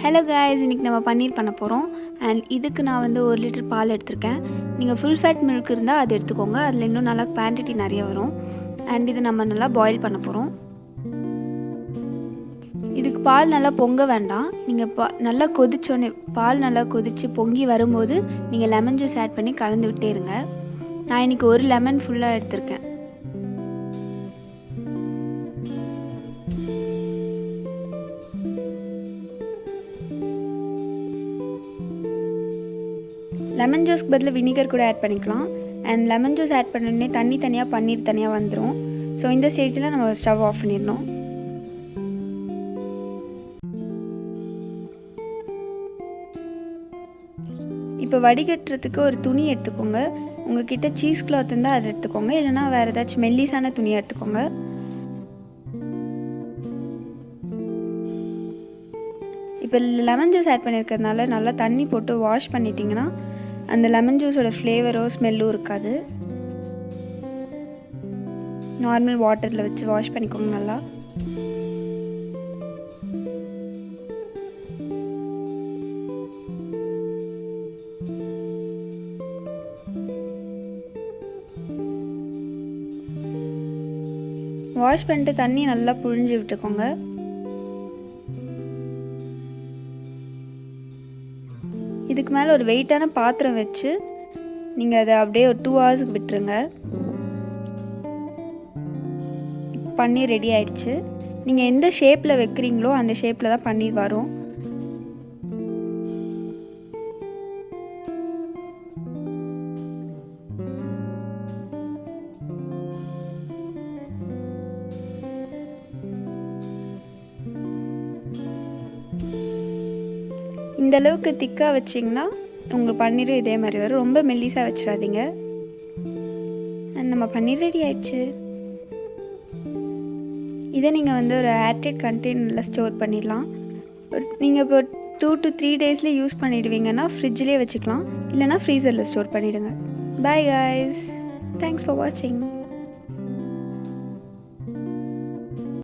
Hello guys, இன்றைக்கி நம்ம பன்னீர் பண்ண போகிறோம். அண்ட் இதுக்கு நான் வந்து 1 லிட்டர் பால் எடுத்திருக்கேன். நீங்கள் ஃபுல் ஃபேட் மில்க் இருந்தால் அது எடுத்துக்கோங்க, அதில் இன்னும் நல்லா குவான்டிட்டி நிறைய வரும். அண்ட் இது நம்ம நல்லா பாயில் பண்ண போகிறோம். இதுக்கு பால் நல்லா பொங்க வேண்டாம். நீங்கள் நல்லா கொதிச்சோன்னே, பால் நல்லா கொதித்து பொங்கி வரும்போது நீங்கள் லெமன் ஜூஸ் ஆட் பண்ணி கலந்து விட்டே இருங்க. நான் இன்றைக்கி 1 லெமன் ஃபுல்லாக எடுத்திருக்கேன். லெமன் ஜூஸ்க்கு பதில் வினிகர் கூட ஆட் பண்ணிக்கலாம். அண்ட் லெமன் ஜூஸ் ஆட் பண்ணோடனே தண்ணி தனியாக பன்னீர் தனியாக வந்துடும். ஸோ இந்த ஸ்டேஜில் நம்ம ஸ்டவ் ஆஃப் பண்ணிடணும். இப்போ வடிகட்டுறதுக்கு ஒரு துணி எடுத்துக்கோங்க. உங்கள்கிட்ட சீஸ் கிளாத் இருந்தால் அதை எடுத்துக்கோங்க, இல்லைனா வேறு ஏதாச்சும் மெல்லிசான துணியை எடுத்துக்கோங்க. இப்போ லெமன் ஜூஸ் ஆட் பண்ணியிருக்கிறதுனால நல்லா தண்ணி போட்டு வாஷ் பண்ணிட்டீங்கன்னா அந்த லெமன் ஜூஸோட ஃப்ளேவரோ ஸ்மெல்லும் இருக்காது. நார்மல் வாட்டரில் வச்சு வாஷ் பண்ணிக்கோங்க நல்லா. வாஷ் பண்ணிட்டு தண்ணி நல்லா புழிஞ்சு விட்டுக்கோங்க. இதுக்கு மேலே ஒரு வெயிட்டான பாத்திரம் வச்சு நீங்கள் அதை அப்படியே ஒரு 2 ஹவர்ஸுக்கு விட்டுருங்க. பன்னீர் ரெடி ஆயிடுச்சு. நீங்கள் எந்த ஷேப்பில் வைக்கிறீங்களோ அந்த ஷேப்பில் தான் பன்னீர் வரும். இந்த அளவுக்கு திக்காக வச்சிங்கன்னா உங்கள் பன்னீரும் இதே மாதிரி வரும். ரொம்ப மெல்லிசாக வச்சிடாதீங்க. நம்ம பன்னீர் ரெடி ஆயிடுச்சு. இதை நீங்கள் வந்து ஒரு ஏர்டைட் கண்டெய்னரில் ஸ்டோர் பண்ணிடலாம். நீங்கள் இப்போ 2 to 3 டேஸில் யூஸ் பண்ணிடுவீங்கன்னா ஃப்ரிட்ஜ்லேயே வச்சுக்கலாம், இல்லைனா ஃப்ரீசரில் ஸ்டோர் பண்ணிவிடுங்க. பாய் காய்ஸ், தேங்க்ஸ் ஃபார் வாட்சிங்.